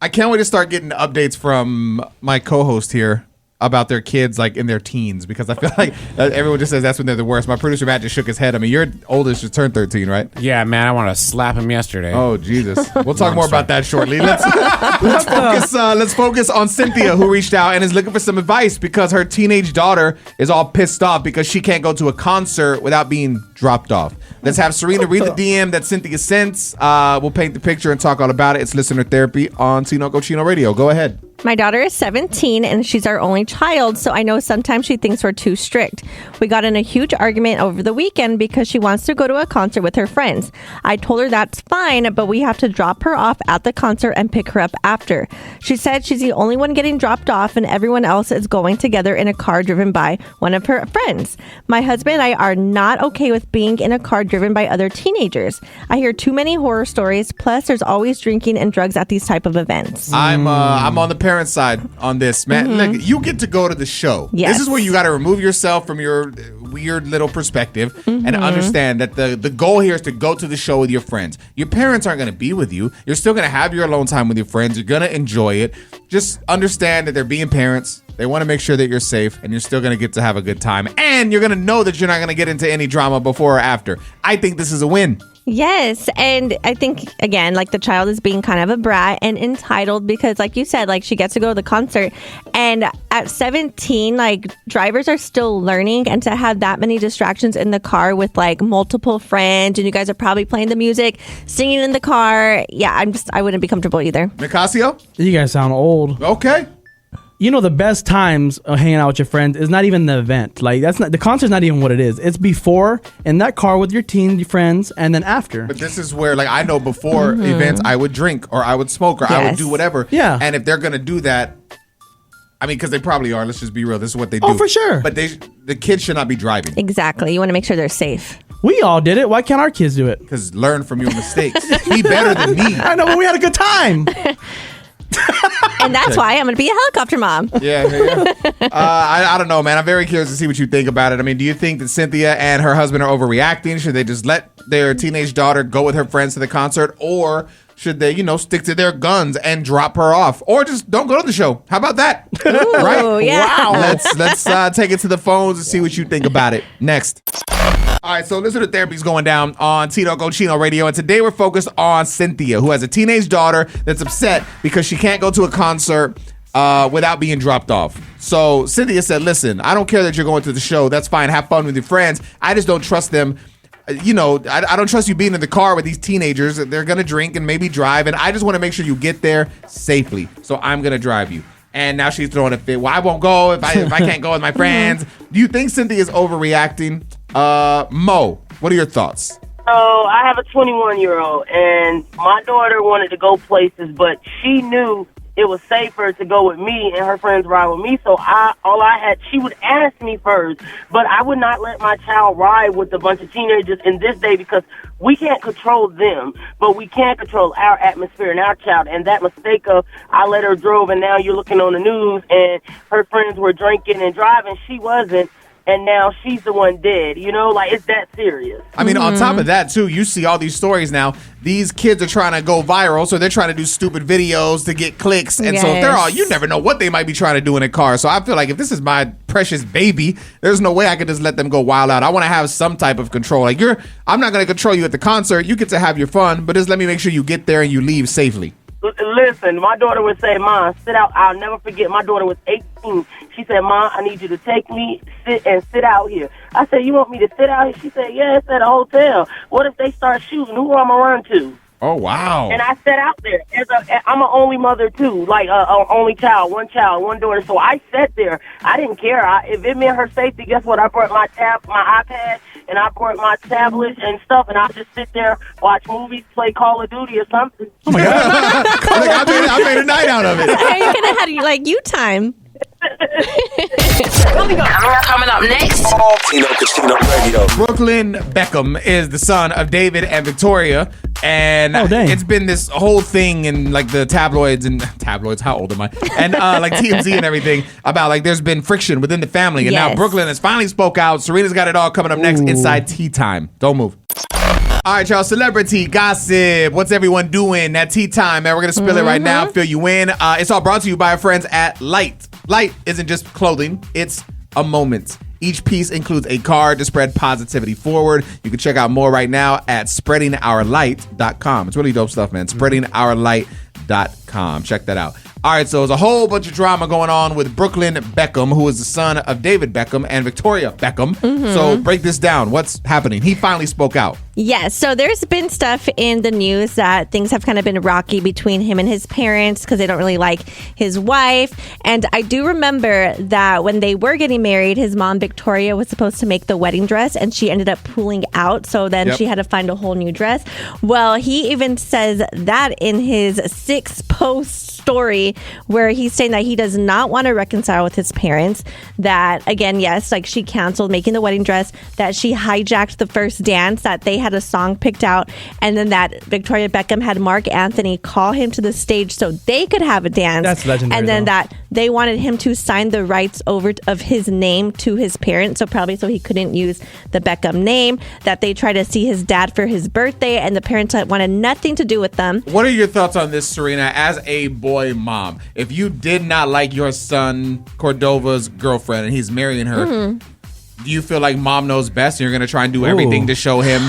I can't wait to start getting updates from my co-host here about their kids like in their teens, because I feel like everyone just says that's when they're the worst. My producer Matt just shook his head. I mean, your oldest just turned 13, right? Yeah, man, I want to slap him yesterday. Oh, Jesus. We'll talk more about that shortly. Let's focus on Cynthia, who reached out and is looking for some advice because her teenage daughter is all pissed off because she can't go to a concert without being dropped off. Let's have Serina read the DM that Cynthia sent. We'll paint the picture and talk all about it. It's listener therapy on Tino Cochino Radio. Go ahead. My daughter is 17 and she's our only child, so I know sometimes she thinks we're too strict. We got in a huge argument over the weekend because she wants to go to a concert with her friends. I told her that's fine, but we have to drop her off at the concert and pick her up after. She said she's the only one getting dropped off and everyone else is going together in a car driven by one of her friends. My husband and I are not okay with being in a car driven by other teenagers. I hear too many horror stories, plus there's always drinking and drugs at these type of events. I'm on the parent side on this, man. Look, you get to go to the show. Yes. This is where you got to remove yourself from your weird little perspective and understand that the goal here is to go to the show with your friends. Your parents aren't going to be with you. You're still going to have your alone time with your friends. You're going to enjoy it. Just understand that they're being parents. They want to make sure that you're safe and you're still going to get to have a good time. And you're going to know that you're not going to get into any drama before or after. I think this is a win. Yes, and I think, again, like the child is being kind of a brat and entitled because, like you said, like she gets to go to the concert. And at 17, like drivers are still learning, and to have that many distractions in the car with like multiple friends, and you guys are probably playing the music, singing in the car. Yeah, I wouldn't be comfortable either. Nicasio? You guys sound old. Okay. You know, the best times of hanging out with your friends is not even the event. Like, that's not the concert's not even what it is. It's before in that car with your teen friends, and then after. But this is where, like, I know before events, I would drink or I would smoke or I would do whatever. Yeah. And if they're gonna do that, I mean, because they probably are. Let's just be real. This is what they do. Oh, for sure. But the kids should not be driving. Exactly. You want to make sure they're safe. We all did it. Why can't our kids do it? Because learn from your mistakes. Be better than me. I know, but we had a good time. And that's why I'm going to be a helicopter mom. Yeah. I don't know, man. I'm very curious to see what you think about it. I mean, do you think that Cynthia and her husband are overreacting? Should they just let their teenage daughter go with her friends to the concert? Or should they, stick to their guns and drop her off? Or just don't go to the show? How about that? Ooh, right? Yeah. Wow. Let's take it to the phones and see what you think about it. Next. All right, so listener therapy is going down on Tino Cochino Radio, and today we're focused on Cynthia, who has a teenage daughter that's upset because she can't go to a concert without being dropped off. So Cynthia said, listen, I don't care that you're going to the show. That's fine. Have fun with your friends. I just don't trust them. I don't trust you being in the car with these teenagers. They're going to drink and maybe drive, and I just want to make sure you get there safely. So I'm going to drive you. And now she's throwing a fit. Well, I won't go if I can't go with my friends. Do you think Cynthia is overreacting? Mo, what are your thoughts? So I have a 21-year-old, and my daughter wanted to go places, but she knew it was safer to go with me and her friends ride with me. So she would ask me first, but I would not let my child ride with a bunch of teenagers in this day because we can't control them, but we can control our atmosphere and our child. And that mistake of I let her drove and now you're looking on the news and her friends were drinking and driving, she wasn't. And now she's the one dead, like it's that serious. I mean, on top of that, too, you see all these stories now. These kids are trying to go viral, so they're trying to do stupid videos to get clicks. And so if they're all, you never know what they might be trying to do in a car. So I feel like if this is my precious baby, there's no way I could just let them go wild out. I want to have some type of control. Like I'm not going to control you at the concert. You get to have your fun, but just let me make sure you get there and you leave safely. Listen, my daughter would say, Mom, sit out. I'll never forget. My daughter was 18. She said, Mom, I need you to take me, sit out here. I said, you want me to sit out here? She said, yeah, it's at a hotel. What if they start shooting? Who am I run to? Oh, wow. And I sat out there. I'm an only mother, too, like only child, one daughter. So I sat there. I didn't care. If it meant her safety, guess what? I brought my iPad, and I brought my tablet and stuff, and I'll just sit there, watch movies, play Call of Duty or something. Oh, my God. I made a night out of it. You're going to have you time. Coming up next. Tino Cochino Radio. Brooklyn Beckham is the son of David and Victoria, and it's been this whole thing in like the tabloids. How old am I? And like TMZ and everything about like there's been friction within the family, and now Brooklyn has finally spoke out. Serina's got it all coming up next inside Tea Time. Don't move. All right, y'all. Celebrity gossip. What's everyone doing? That tea time, man. We're gonna spill it right now. Fill you in. It's all brought to you by our friends at Light. Light isn't just clothing; it's a moment. Each piece includes a card to spread positivity forward. You can check out more right now at spreadingourlight.com. It's really dope stuff, man. Spreadingourlight.com. Check that out. All right, so there's a whole bunch of drama going on with Brooklyn Beckham, who is the son of David Beckham and Victoria Beckham. So break this down. What's happening? He finally spoke out. Yes, so there's been stuff in the news that things have kind of been rocky between him and his parents because they don't really like his wife. And I do remember that when they were getting married, his mom, Victoria, was supposed to make the wedding dress and she ended up pulling out. So then she had to find a whole new dress. Well, he even says that in his 6-post story where he's saying that he does not want to reconcile with his parents. That, again, yes, like she canceled making the wedding dress, that she hijacked the first dance, that they had a song picked out, and then that Victoria Beckham had Mark Anthony call him to the stage so they could have a dance. That's legendary. And then that they wanted him to sign the rights over of his name to his parents, so probably so he couldn't use the Beckham name, that they tried to see his dad for his birthday, and the parents wanted nothing to do with them. What are your thoughts on this, Serina, as a boy mom? If you did not like your son Cordova's girlfriend and he's marrying her, do you feel like mom knows best and you're going to try and do everything to show him?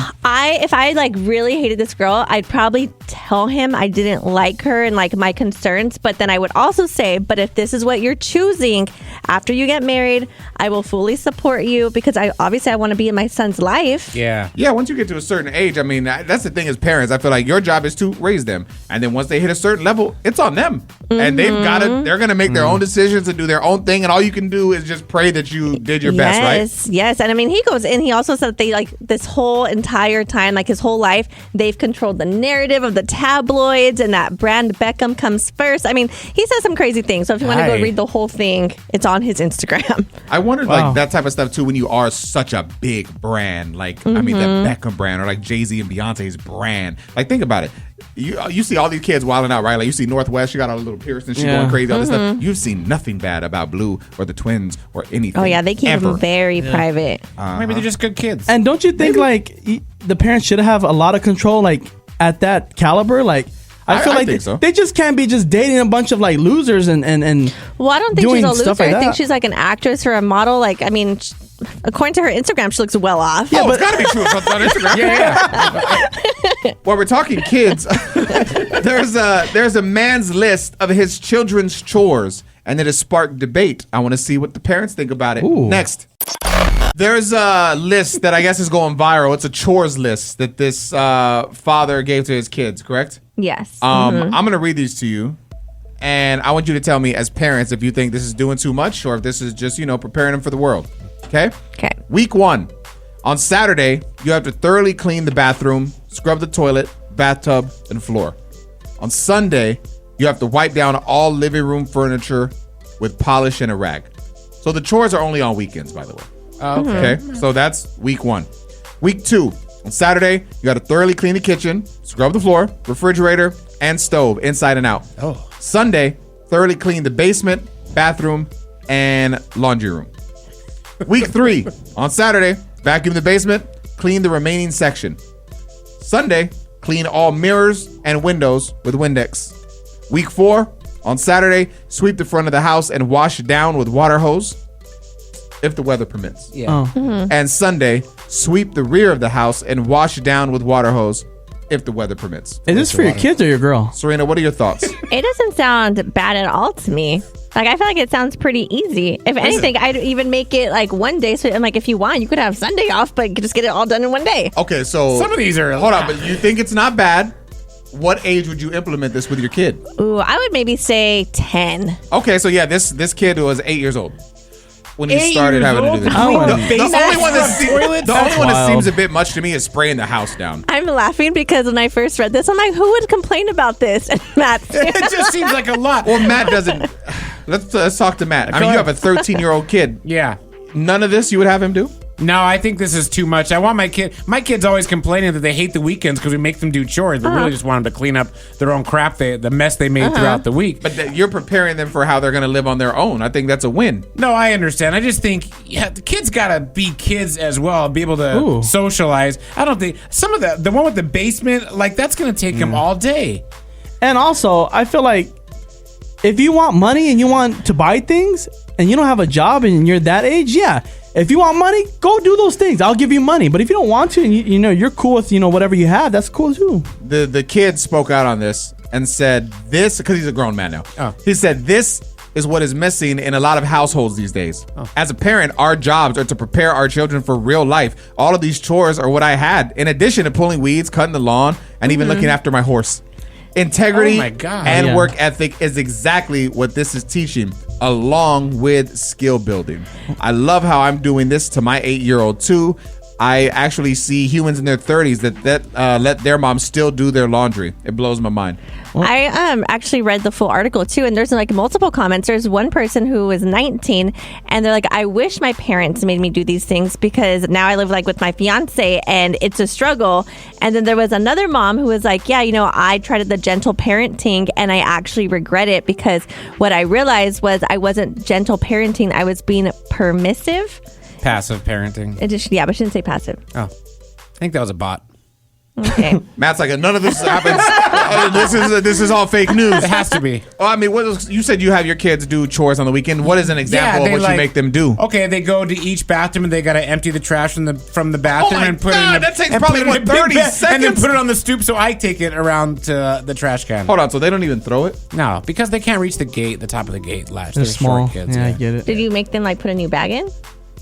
If I like really hated this girl, I'd probably tell him I didn't like her and like my concerns. But then I would also say, but if this is what you're choosing after you get married, I will fully support you because I want to be in my son's life. Yeah. Yeah, once you get to a certain age, I mean, that's the thing as parents. I feel like your job is to raise them. And then once they hit a certain level, it's on them. And they're going to make their own decisions and do their own thing. And all you can do is just pray that you did your best, right? Yes. And I mean, he goes in, he also said that they like this whole entire time, like his whole life, they've controlled the narrative of the tabloids and that brand Beckham comes first. I mean, he says some crazy things. So if you want to go read the whole thing, it's on his Instagram. I wondered like that type of stuff too when you are such a big brand. Like, I mean, the Beckham brand or like Jay-Z and Beyonce's brand. Like, think about it. You see all these kids wilding out, right? Like you see Northwest, she got a little piercing, she going crazy, all this stuff. You've seen nothing bad about Blue or the twins or anything. Oh yeah, they keep them very private. Maybe they're just good kids. And don't you think like the parents should have a lot of control like at that caliber? Like I feel like think so. They just can't be just dating a bunch of like losers and well, I don't think doing she's a loser. stuff like I think that. she's like an actress or a model. Like, I mean, according to her Instagram, she looks well off. Yeah, but it's got to be true. It's on Instagram. Yeah. While we're talking kids, there's a man's list of his children's chores, and it has sparked debate. I want to see what the parents think about it. Ooh. Next. There's a list that I guess is going viral. It's a chores list that this father gave to his kids, correct? Yes. I'm going to read these to you. And I want you to tell me as parents if you think this is doing too much or if this is just, preparing them for the world. Okay? Okay. Week 1. On Saturday, you have to thoroughly clean the bathroom, scrub the toilet, bathtub, and floor. On Sunday, you have to wipe down all living room furniture with polish and a rag. So the chores are only on weekends, by the way. Okay? So that's week 1. Week 2. On Saturday, you got to thoroughly clean the kitchen, scrub the floor, refrigerator, and stove inside and out. Oh. Sunday, thoroughly clean the basement, bathroom, and laundry room. Week 3. On Saturday, vacuum the basement, clean the remaining section. Sunday, clean all mirrors and windows with Windex. Week 4. On Saturday, sweep the front of the house and wash it down with water hose, if the weather permits. Yeah. And Sunday, sweep the rear of the house and wash it down with water hose, if the weather permits. Is this for your kids or your girl? Serena, what are your thoughts? It doesn't sound bad at all to me. Like, I feel like it sounds pretty easy. If anything, I'd even make it like one day. So I'm like, if you want, you could have Sunday off, but just get it all done in one day. Okay, so Some of these are... hold on, but you think it's not bad? What age would you implement this with your kid? Ooh, I would maybe say 10. Okay, so yeah, this kid was 8 years old when he started having to do this. Oh, The only one that seems a bit much to me is spraying the house down. I'm laughing because when I first read this, I'm like, who would complain about this? And Matt, It just seems like a lot. Well, Matt doesn't. Let's talk to Matt. I mean, you have a 13-year-old kid. Yeah. None of this you would have him do? No, I think this is too much. I want my kids always complaining that they hate the weekends because we make them do chores, but really just want them to clean up their own crap, the mess they made throughout the week. But you're preparing them for how they're going to live on their own. I think that's a win. No, I understand. I just think the kids gotta be kids as well, be able to socialize. I don't think some of the one with the basement, like that's gonna take them all day. And also, I feel like if you want money and you want to buy things and you don't have a job and you're that age, if you want money, go do those things. I'll give you money. But if you don't want to and you know you're cool with whatever you have, that's cool too. The kid spoke out on this and said this because he's a grown man now. Oh. He said this is what is missing in a lot of households these days. As a parent, our jobs are to prepare our children for real life. All of these chores are what I had, in addition to pulling weeds, cutting the lawn, and even looking after my horse. Integrity and work ethic is exactly what this is teaching, along with skill building. I love how I'm doing this to my 8-year-old too. I actually see humans in their 30s that let their mom still do their laundry. It blows my mind. I actually read the full article too, and there's like multiple comments. There's one person who was 19, and they're like, "I wish my parents made me do these things because now I live like with my fiance, and it's a struggle." And then there was another mom who was like, "Yeah, I tried the gentle parenting, and I actually regret it because what I realized was I wasn't gentle parenting; I was being permissive." Passive parenting. But she didn't say passive. Oh, I think that was a bot. Okay. Matt's like, none of this happens. This is all fake news. It has to be. Oh, I mean, you said you have your kids do chores on the weekend. What is an example of what you make them do? Okay, they go to each bathroom and they got to empty the trash from the bathroom and put it in. That takes probably 30 seconds. And then put it on the stoop so I take it around to the trash can. Hold on, so they don't even throw it? No, because they can't reach the top of the gate latch. They're small. Short kids. Yeah, I get it. Did you make them like put a new bag in?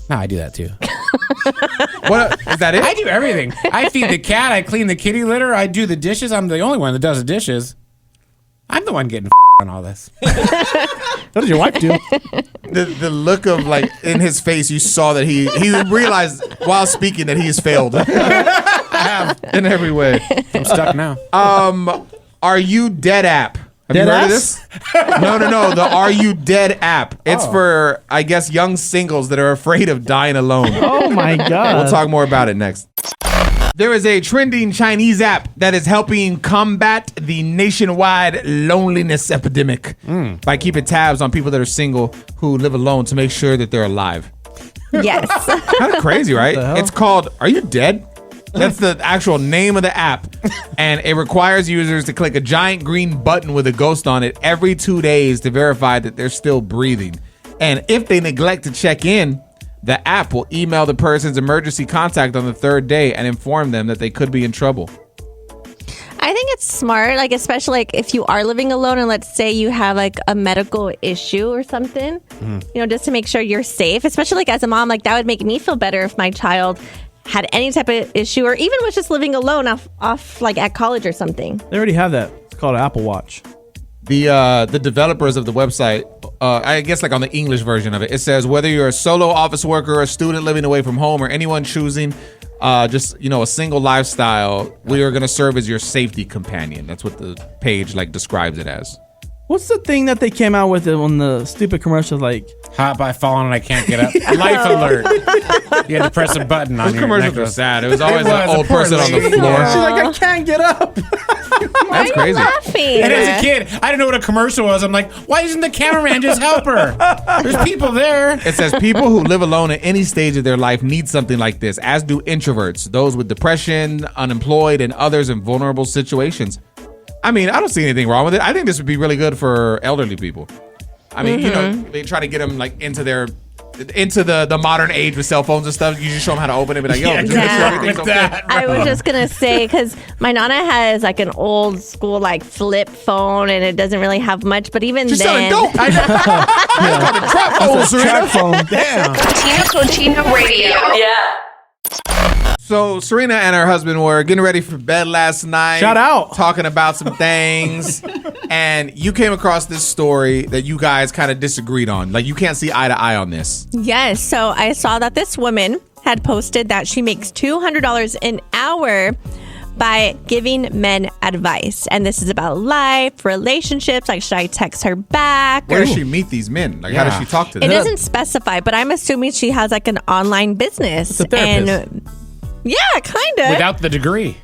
No, I do that too. What is that? It? I do everything. I feed the cat. I clean the kitty litter. I do the dishes. I'm the only one that does the dishes. I'm the one getting on all this. What does your wife do? The look of like in his face, you saw that he realized while speaking that he's failed in every way. I'm stuck now. Are You Dead app? Have you heard of this? No. The Are You Dead app. It's for, I guess, young singles that are afraid of dying alone. Oh my God. We'll talk more about it next. There is a trending Chinese app that is helping combat the nationwide loneliness epidemic by keeping tabs on people that are single who live alone to make sure that they're alive. Yes. Kind of crazy, right? It's called Are You Dead? That's the actual name of the app. And it requires users to click a giant green button with a ghost on it every 2 days to verify that they're still breathing. And if they neglect to check in, the app will email the person's emergency contact on the 3rd day and inform them that they could be in trouble. I think it's smart, like especially like if you are living alone and let's say you have like a medical issue or something, just to make sure you're safe, especially like as a mom, like that would make me feel better if my child had any type of issue or even was just living alone off like at college or something. They already have that. It's called an Apple Watch. The developers of the website, I guess like on the English version of it, it says whether you're a solo office worker, a student living away from home, or anyone choosing just a single lifestyle, we are going to serve as your safety companion. That's what the page like describes it as. What's the thing that they came out with on the stupid commercials like hot by falling and I can't get up? Life alert. You had to press a button on your commercials necklace. are sad. It was always an old person on the floor. She's like, I can't get up. That's crazy. Laughing? And as a kid, I didn't know what a commercial was. I'm like, why doesn't the cameraman just help her? There's people there. It says people who live alone at any stage of their life need something like this, as do introverts, those with depression, unemployed, and others in vulnerable situations. I mean, I don't see anything wrong with it. I think this would be really good for elderly people. I mean, they try to get them like into the modern age with cell phones and stuff. You just show them how to open it, be like, yo, just make sure everything's okay. I was just gonna say because my nana has like an old school like flip phone and it doesn't really have much, but even She's then, selling dope. Trap phone. Damn. Tina Radio. Yeah. So Serina and her husband were getting ready for bed last night. Shout out. Talking about some things. And you came across this story that you guys kind of disagreed on. Like you can't see eye to eye on this. yes. So I saw that this woman had posted that she makes $200 an hour, by giving men advice. And this is about life, relationships, like should I text her back? Where does she meet these men? Like, how does she talk to It them? doesn't specify, but I'm assuming she has like an online business. It's a therapist. And yeah, kind of. Without the degree.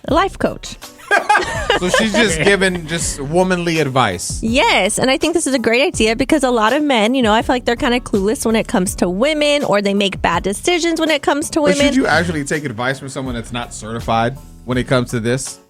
Life coach. So she's just giving just womanly advice. Yes, and I think this is a great idea because a lot of men, I feel like they're kind of clueless when it comes to women, or they make bad decisions when it comes to But women. should you actually take advice from someone that's not certified when it comes to this?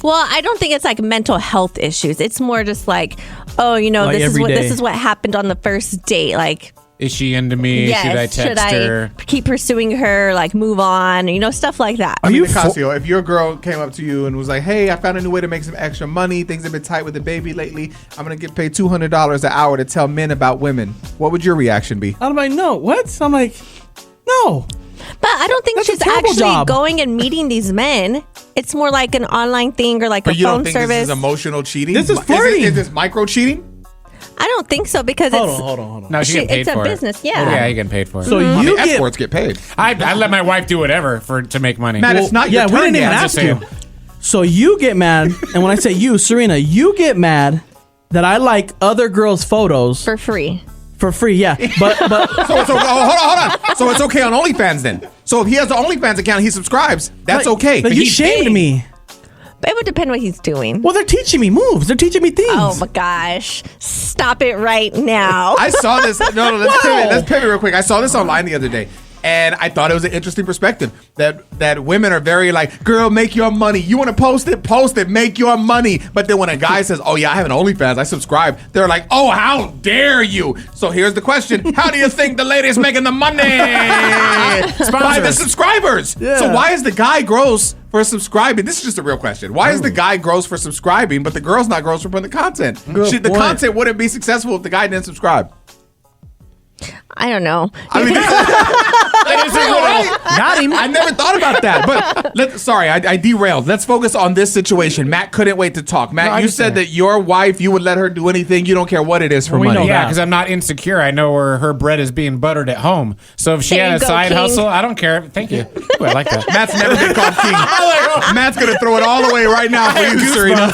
Well, I don't think it's like mental health issues. It's more just like, Like this is what happened on the first date. Like, Is she into me? yes, Should I text her? keep pursuing her? Like, move on? Stuff like that. I mean, you Nicasio, if your girl came up to you and was like, hey, I found a new way to make some extra money. Things have been tight with the baby lately. I'm going to get paid $200 an hour to tell men about women. What would your reaction be? I'm like, no, what? I'm like, no. But I don't think That's a she's terrible actually job. going and meeting these men. It's more like an online thing or like But a you phone don't think service. this is emotional cheating? This is flirting. Is this micro cheating? I don't think so because Hold on. No, she getting paid it's a for it. business, yeah. Yeah, you getting paid for it. So I you mean, get escorts get paid. I let my wife do whatever to make money. Matt, it's not your yeah, turn we didn't even yet. ask just you. saying. So you get mad, and when I say you, Serena, you get mad that I like other girls' photos for free. for free. Yeah, but So hold on. So it's okay on OnlyFans then. So if he has the OnlyFans account, he subscribes. That's okay. But you he's shamed paying. me. It would depend what he's doing. Well, they're teaching me moves. They're teaching me things. Oh my gosh. Stop it right now. I saw this. No, let's pivot real quick. I saw this online the other day, and I thought it was an interesting perspective that women are very like, girl, make your money. You want to post it, make your money. But then when a guy says, oh yeah, I have an OnlyFans, I subscribe, they're like, oh, how dare you? So here's the question: how do you think the lady's making the money? By the subscribers. Yeah. So why is the guy gross for subscribing? This is just a real question. Why is the guy gross for subscribing, but the girl's not gross for putting the content? Good The point. content wouldn't be successful if the guy didn't subscribe. I don't know. I mean, Got him. I never thought about that. But sorry, I derailed. Let's focus on this situation. Matt couldn't wait to talk. Matt, No, I you said understand. that your wife, you would let her do anything. You don't care what it is for We money. know Yeah, that. because I'm not insecure. I know where her bread is being buttered at home. So if she There had you a go, side King. hustle, I don't care. Thank you. Ooh, I like that. Matt's never been called king. Matt's gonna throw it all away right now for you, Serena.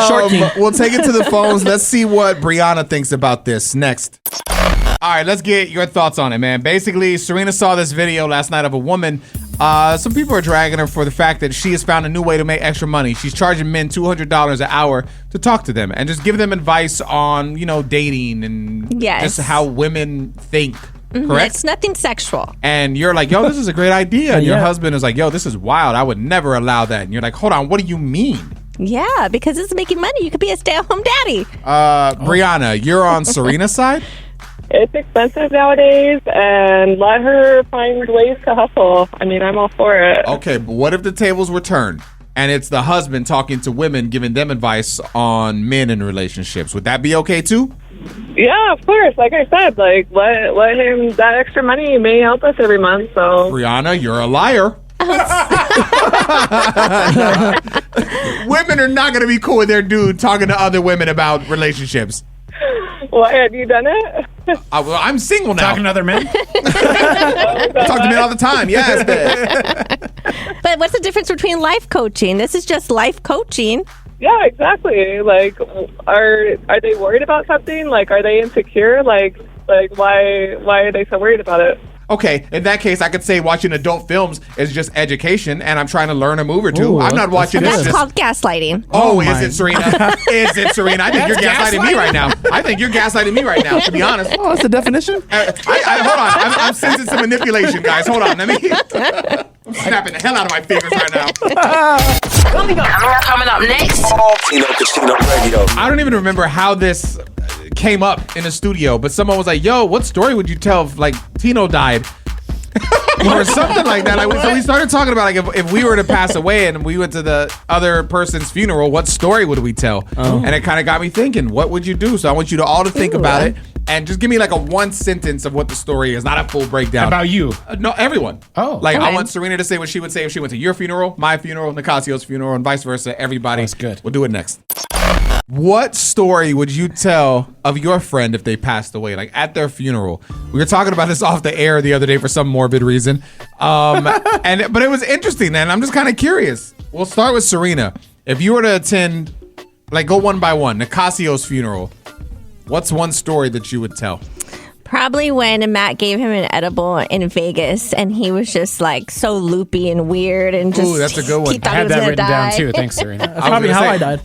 Short king. We'll take it to the phones. Let's see what Brianna thinks about this next. All right, let's get your thoughts on it, man. Basically, Serena saw this video last night of a woman. Some people are dragging her for the fact that she has found a new way to make extra money. She's charging men $200 an hour to talk to them and just give them advice on, dating and Yes. just how women think. Correct? It's nothing sexual. And you're like, yo, this is a great idea. And your Yeah. husband is like, yo, this is wild. I would never allow that. And you're like, hold on, what do you mean? Yeah, because it's making money. You could be a stay-at-home daddy. Brianna, you're on Serena's side? It's expensive nowadays, and let her find ways to hustle. I mean, I'm all for it. Okay, but what if the tables were turned and it's the husband talking to women, giving them advice on men in relationships? Would that be okay too? Yeah, of course. Like I said, let him, that extra money may help us every month. So Brianna, you're a liar. Women are not going to be cool with their dude talking to other women about relationships. why have you done it? Well, I'm single now. Talking to other men? I talk to men all the time. Yes. But what's the difference between life coaching? This is just life coaching. Yeah, exactly. Like, are they worried about something? Like, are they insecure? Like why are they so worried about it? Okay, in that case, I could say watching adult films is just education, and I'm trying to learn a move or two. Ooh, I'm not watching That's this. called gaslighting. Oh, is my. it Serena? Is it Serena? I think you're gaslighting me right now. I think you're gaslighting me right now, to be honest. Oh, that's the definition? Hold on. I'm sensing some manipulation, guys. Hold on. I'm snapping the hell out of my fingers right now. Coming up next. Tino Casino Radio. I don't even remember how this came up in the studio, but someone was like, yo, what story would you tell if, like, Tino died? Or something like that. So we started talking about, like, if we were to pass away and we went to the other person's funeral, what story would we tell? And it kind of got me thinking, what would you do? So I want you to all to think about it and just give me like a one sentence of what the story is, not a full breakdown. About you? No, everyone. Oh. Like, I Okay. want Serena to say what she would say if she went to your funeral, my funeral, Nicasio's funeral, and vice versa. Everybody. That's good. We'll do it next. What story would you tell of your friend if they passed away, like at their funeral? We were talking about this off the air the other day for some morbid reason, but it was interesting, and I'm just kind of curious. We'll start with Serina. If you were to attend, like go one by one, Nicasio's funeral, what's one story that you would tell? Probably when Matt gave him an edible in Vegas and he was just like so loopy and weird and just. Ooh, that's a good one. He thought I he had was that gonna written die. down too. Thanks, Serena. That's probably how I died.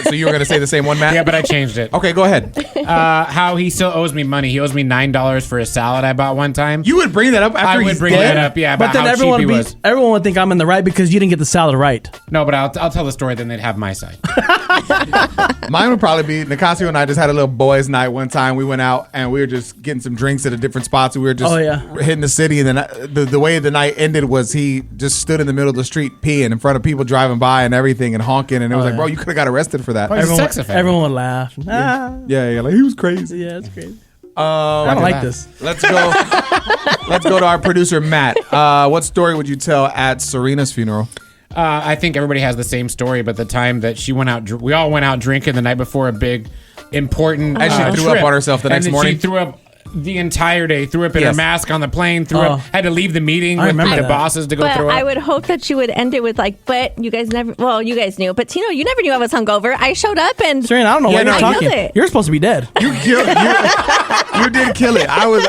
So you were going to say the same one, Matt? Yeah, but I changed it. Okay, go ahead. How he still owes me money. He owes me $9 for a salad I bought one time. You would bring that up after I would he's bring dead? that up, yeah, But about then how cheap he was. everyone would think I'm in the right because you didn't get the salad right. No, but I'll tell the story, then they'd have my side. Mine would probably be Nicasio and I just had a little boys' night one time. We went out and we were just getting some drinks at a different spots. We were just hitting the city. And then the way the night ended was he just stood in the middle of the street peeing in front of people driving by and everything and honking. And it was like, bro, you could have got arrested for that. He's a sex offender. Everyone would laugh. Ah. Yeah, like he was crazy. Yeah, it's crazy. I don't like this. Let's go. Let's go to our producer, Matt. What story would you tell at Serina's funeral? I think everybody has the same story, but the time that she went out, we all went out drinking the night before a big, important And she threw trip. up on herself the next And then morning? She threw up the entire day, threw up in Yes. her mask on the plane, threw up, had to leave the meeting I with remember the that. bosses to go But throw up. I would hope that you would end it with like, but you guys never. Well, you guys knew, but Tino, you never knew I was hungover. I showed up and. Serena, I don't know why no, you're I talking. killed it. You're supposed to be dead. You killed. You did kill it.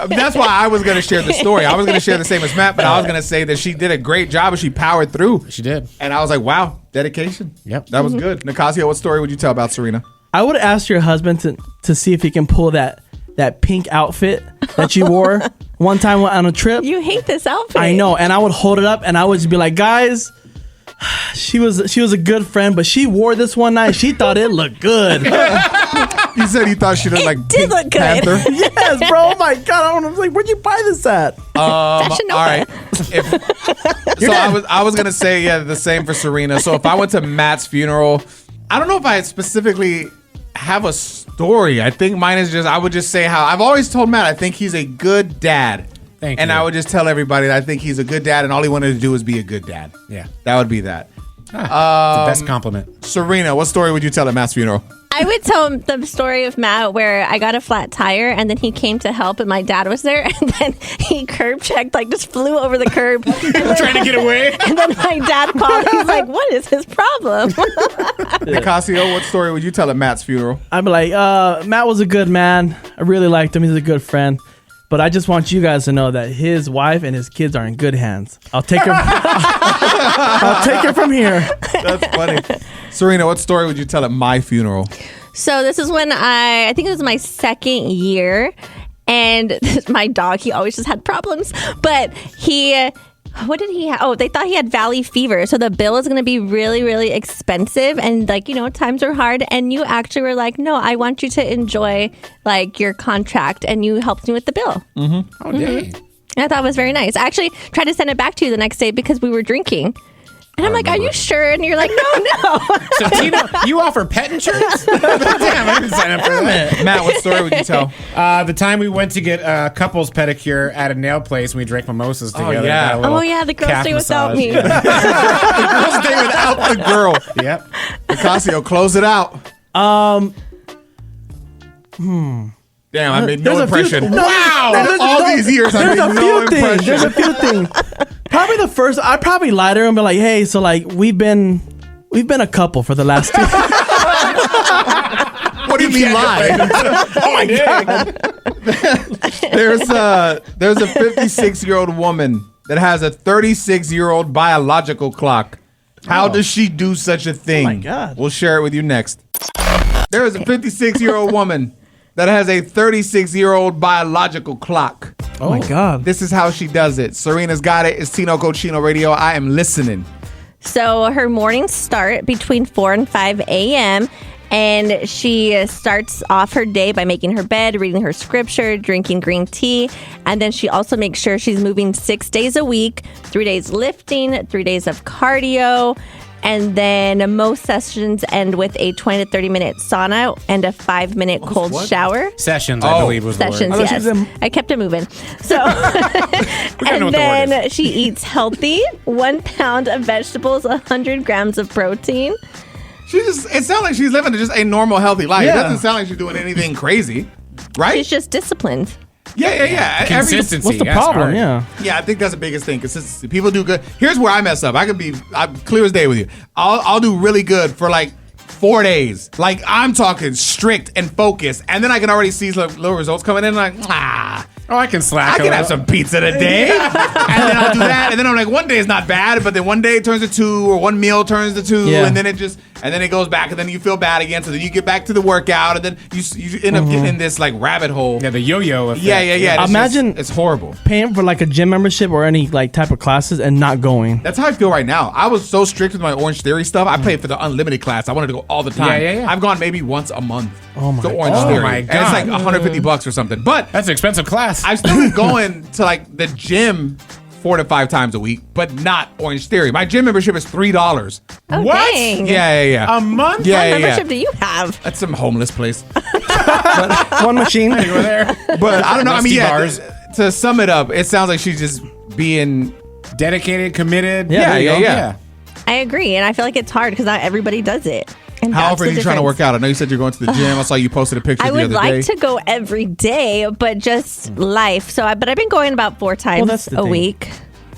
That's why I was going to share the story. I was going to share the same as Matt, but I was going to say that she did a great job and she powered through. She did. And I was like, wow, dedication. Yep. That was good. Nicasio, what story would you tell about Serina? I would ask your husband to see if he can pull that pink outfit that you wore one time on a trip. You hate this outfit. I know, and I would hold it up and I would just be like, guys, she was a good friend, but she wore this one night. She thought it looked good. You said you thought she looked like did Pink look good. Panther. Yes, bro. Oh my god! I was like, where'd you buy this at? Fashion All Nova. right. So I was gonna say the same for Serina. So if I went to Matt's funeral, I don't know if I specifically have a story. I think mine is I would just say how I've always told Matt I think he's a good dad. Thank and you. I would just tell everybody that I think he's a good dad, and all he wanted to do was be a good dad. Yeah. That would be that. It's the best compliment. Serena, what story would you tell at Matt's funeral? I would tell him the story of Matt where I got a flat tire and then he came to help and my dad was there and then he curb checked, like just flew over the curb. Trying to get away. And then my dad called. He's like, what is his problem? Nicasio, what story would you tell at Matt's funeral? I'd be like, Matt was a good man. I really liked him. He's a good friend. But I just want you guys to know that his wife and his kids are in good hands. I'll take her. I'll take her from here. That's funny. Serena, what story would you tell at my funeral? So this is when I think it was my second year, and my dog, he always just had problems, but what did he have? Oh, they thought he had valley fever. So the bill is going to be really, really expensive. And times are hard. And you actually were like, no, I want you to enjoy like your contract. And you helped me with the bill. Oh, dang. And I thought it was very nice. I actually tried to send it back to you the next day because we were drinking. And I'm like, are you sure? And you're like, no. So, Tino, you offer pet insurance? Damn, I didn't sign up for that. Matt, what story would you tell? The time we went to get a couple's pedicure at a nail place and we drank mimosas together. yeah. Got a little Oh, yeah, the girl calf stay without massage. me. I'll stay without the girl. Yep. Nicasio, close it out. Damn, I made no There's a few- impression. no, Wow! there's- All no, these years, I There's made a no few things. There's a impression. few things. Probably the first. I probably lied to her and be like, "Hey, so like we've been a couple for the last 2 What do you mean lie? Oh, my God. There's a 56-year-old woman that has a 36-year-old biological clock. How does she do such a thing? Oh my God. We'll share it with you next. There is a 56-year-old woman that has a 36-year-old biological clock. Oh my god! This is how she does it. Serena's got it. It's Tino Cochino Radio. I am listening. So her mornings start between 4 and 5 a.m. And she starts off her day by making her bed, reading her scripture, drinking green tea. And then she also makes sure she's moving 6 days a week, 3 days lifting, 3 days of cardio. And then most sessions end with a 20 to 30 minute sauna and a 5-minute cold shower. Sessions, I believe, was the Sessions, word. yes. I kept it moving. So, know and what the word then she eats healthy, 1 pound of vegetables, 100 grams of protein. It sounds like she's living just a normal, healthy life. Yeah. It doesn't sound like she's doing anything crazy, right? She's just disciplined. Yeah. Consistency. What's the that's problem? hard. Yeah. Yeah, I think that's the biggest thing. Consistency. People do good. Here's where I mess up. I'm clear as day with you. I'll do really good for like 4 days. Like I'm talking strict and focused, and then I can already see little results coming in. Like Oh, I can slack. I can have some pizza today, and then I'll do that, and then I'm like, one day is not bad, but then one day it turns to 2, or one meal turns to 2, Yeah. and then it goes back, and then you feel bad again, so then you get back to the workout, and then you end up getting in this like rabbit hole. Yeah, the yo-yo effect. Yeah. Imagine it's horrible. Paying for like a gym membership or any like type of classes and not going. That's how I feel right now. I was so strict with my Orange Theory stuff. I paid for the unlimited class. I wanted to go all the time. Yeah. I've gone maybe once a month to Orange God. Theory. Oh my And it's like God. $150 or something. But That's an expensive class. I've still been going to like the gym 4 to 5 times a week, but not Orange Theory. My gym membership is $3. Oh, What? dang. Yeah. A month? Yeah, What yeah, membership yeah. do you have? That's some homeless place. One machine. Over there. But I don't know. I mean, Rusty yeah, bars. to sum it up, it sounds like she's just being. Dedicated, committed. Yeah, there you go. Yeah. I agree, and I feel like it's hard because not everybody does it. And How that's often are the you trying to difference. work out? I know you said you're going to the gym. I saw you posted a picture I the would other like day. to go every day, but just life. But I've been going about 4 times that's the a thing. week.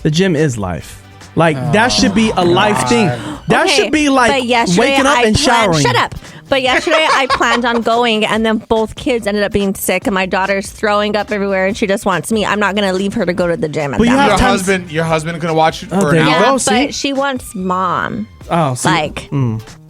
The gym is life. Like that should be a life thing. That Okay, should be but like yesterday waking up I and showering. Shut up. But yesterday I planned on going, and then both kids ended up being sick, and my daughter's throwing up everywhere, and she just wants me. I'm not going to leave her to go to the gym. At But you that have moment. time- Your husband gonna watch for an there you hour? go. Yeah, Oh, see? but she wants mom. Oh, see, Like,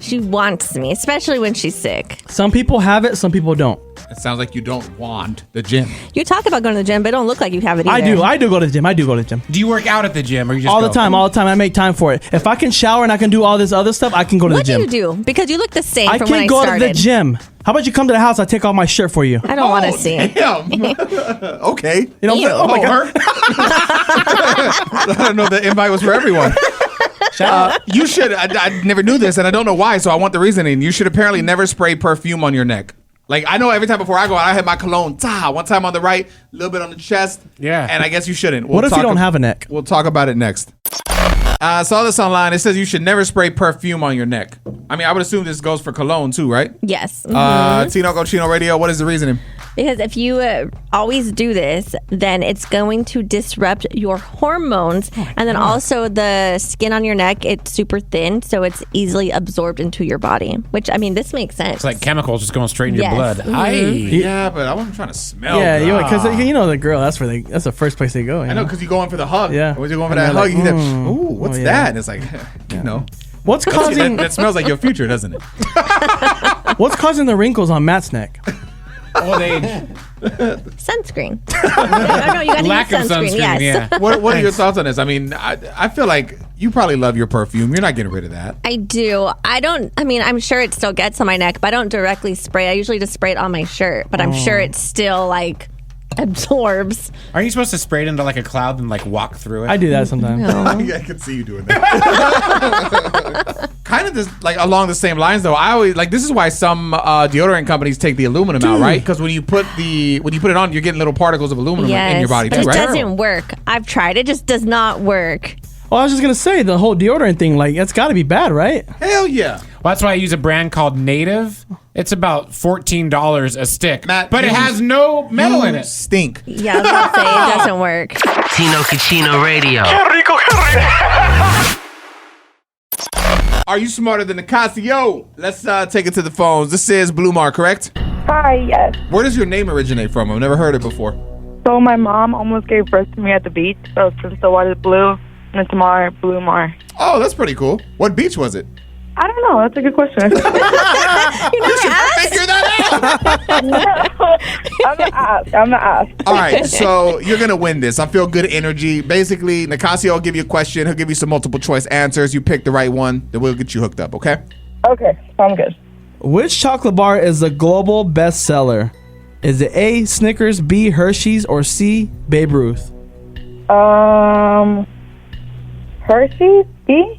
she wants me, especially when she's sick. some people have it, some people don't. It sounds like you don't want the gym. You talk about going to the gym, but it don't look like you have it either. I do go to the gym. I do go to the gym. Do you work out at the gym or you just All the go? time. I make time for it. If I can shower and I can do all this other stuff, I can go to What the do gym. you do? Because you look the same I from can when I go to started. the gym. How about you come to the house? I take off my shirt for you. I don't want to see. Damn. Okay. You know, Ew. oh my God. I don't know the invite was for everyone. You should. I never knew this, and I don't know why. So I want the reasoning. You should apparently never spray perfume on your neck. Like I know every time before I go out, I have my cologne. One time on the right, a little bit on the chest. Yeah. And I guess you shouldn't. What if you don't have a neck? We'll talk about it next. I saw this online. It says you should never spray perfume on your neck. I mean, I would assume this goes for cologne too, right? Yes. Tino Cochino Radio. What is the reasoning? Because if you always do this, then it's going to disrupt your hormones. And then also the skin on your neck, it's super thin, so it's easily absorbed into your body. Which, I mean, this makes sense. It's like chemicals just going straight into Yes. your blood. Mhm. Yeah, but I wasn't trying to smell. Yeah, good. because you know the girl. That's the first place they go. I know because you're going for the hug. Yeah. When you're going for And that they're hug, like, you hear, ooh, what's yeah. that? And it's like, you know. What's causing That smells like your future, doesn't it? What's causing the wrinkles on Matt's neck? Old age. Sunscreen. no, you got to Lack use of sunscreen. sunscreen, Yes. yeah. What are your thoughts on this? I mean, I feel like you probably love your perfume. You're not getting rid of that. I do. I'm sure it still gets on my neck, but I don't directly spray. I usually just spray it on my shirt, but I'm sure it still like absorbs. Are you supposed to spray it into like a cloud and like walk through it? I do that sometimes. I can see you doing that. Kind of this, like along the same lines though. I always like this is why some deodorant companies take the aluminum out, right? Because when you put it on, you're getting little particles of aluminum Yes, in your body but too, it right? doesn't work. I've tried. It just does not work. Well, I was just gonna say the whole deodorant thing. Like, it's got to be bad, right? Hell yeah. Well, that's why I use a brand called Native. It's about $14 a stick, Matt, but it you- has no metal in You it. stink. Yeah, I was about to say it doesn't work. Tino Cochino Radio. Are you smarter than Nicasio? Let's take it to the phones. This is Blue Mar, correct? Hi, yes. Where does your name originate from? I've never heard it before. So my mom almost gave birth to me at the beach. So since the water's blue, and it's Mar, Blue Mar. Oh, that's pretty cool. What beach was it? I don't know. That's a good question. You never asked? Figure that out. I'm gonna ask. All right, so you're gonna win this. I feel good energy. Basically, Nicasio will give you a question. He'll give you some multiple choice answers. You pick the right one, then we'll get you hooked up. Okay? Okay, sounds good. Which chocolate bar is the global bestseller? Is it A, Snickers, B, Hershey's, or C, Babe Ruth? Hershey's, B?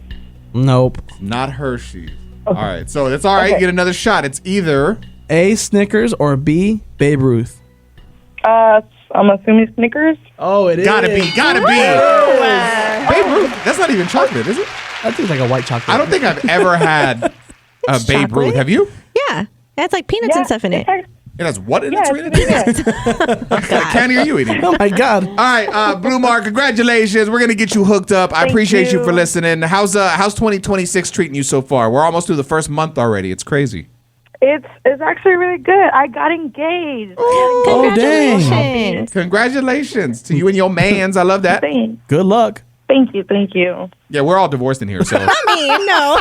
Nope. Not Hershey's. All right, so that's all right. You Okay. get another shot. It's either A, Snickers, or B, Babe Ruth? I'm assuming Snickers. Oh, it gotta be. Babe Ruth. That's not even chocolate, is it? That tastes like a white chocolate. I don't think I've ever had It's Babe chocolate. Ruth. Have you? Yeah. It has like peanuts and stuff in it. It has what in it, Yeah, Serena? it's pretty good. I can't hear you eating. Oh my God. All right, Blue Mark, congratulations. We're gonna get you hooked up. I Thank appreciate you you. for listening. How's 2026 treating you so far? We're almost through the first month already. It's crazy. It's actually really good. I got engaged. Oh, dang. Congratulations. Congratulations to you and your mans. I love that. Good luck. Thank you. Thank you. Yeah, we're all divorced in here, so I mean, no.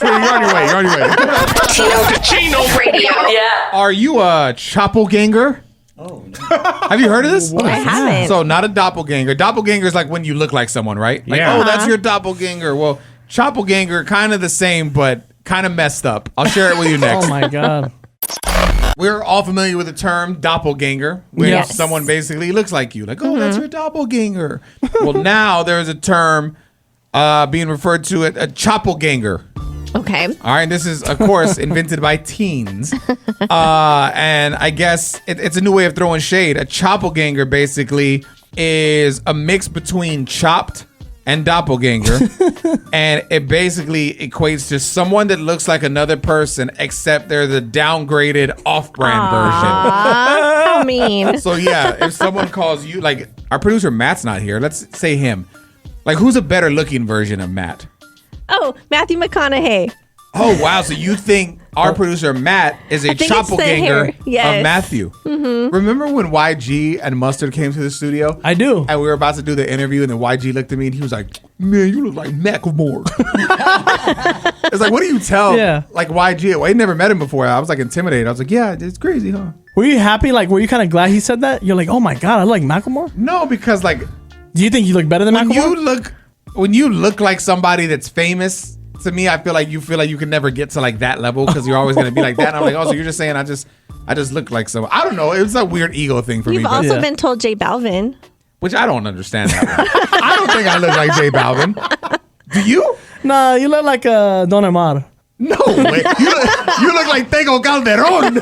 you're on your way. You're on your way. Chino Radio. Yeah. Are you a Choppleganger? Oh, no. Have you heard of this? I haven't. So not a doppelganger. Doppelganger is like when you look like someone, right? Like, Yeah. oh, that's your doppelganger. Well, Choppleganger, kind of the same, but kind of messed up. I'll share it with you next. Oh my God. We're all familiar with the term doppelganger, where Yes. someone basically looks like you. Like, oh, that's your doppelganger. Well, now there's a term being referred to a Choppleganger. Okay. All right, this is, of course, invented by teens. And I guess it's a new way of throwing shade. A Choppleganger basically is a mix between Chopped and Doppelganger. And it basically equates to someone that looks like another person, except they're the downgraded off-brand version. How mean. So, yeah, if someone calls you, like, our producer Matt's not here. Let's say him. Like, who's a better looking version of Matt? Oh, Matthew McConaughey. Oh, wow. So you think our producer Matt is a I think it's the hair. Choppleganger Yes. of Matthew? Mm-hmm. Remember when YG and Mustard came to the studio? I do. And we were about to do the interview, and then YG looked at me and he was like, "Man, you look like Macklemore." It's like, what do you tell? Yeah. Like YG. Well, I never met him before. I was like intimidated. I was like, yeah, it's crazy, huh? Were you happy? Like, were you kind of glad he said that? You're like, oh my God, I like Macklemore? No, because like Do you think you look better than Macklemore? when you look like somebody that's famous, to me, I feel like you can never get to like that level because you're always gonna be like that. And I'm like, oh, so you're just saying I just look like someone. I don't know. It was a weird ego thing for You've me, but- also Yeah. been told J Balvin. which I don't understand that one. I don't think I look like J Balvin. Do you? Nah, you look like Don Omar. No way. You look like Tego Calderon.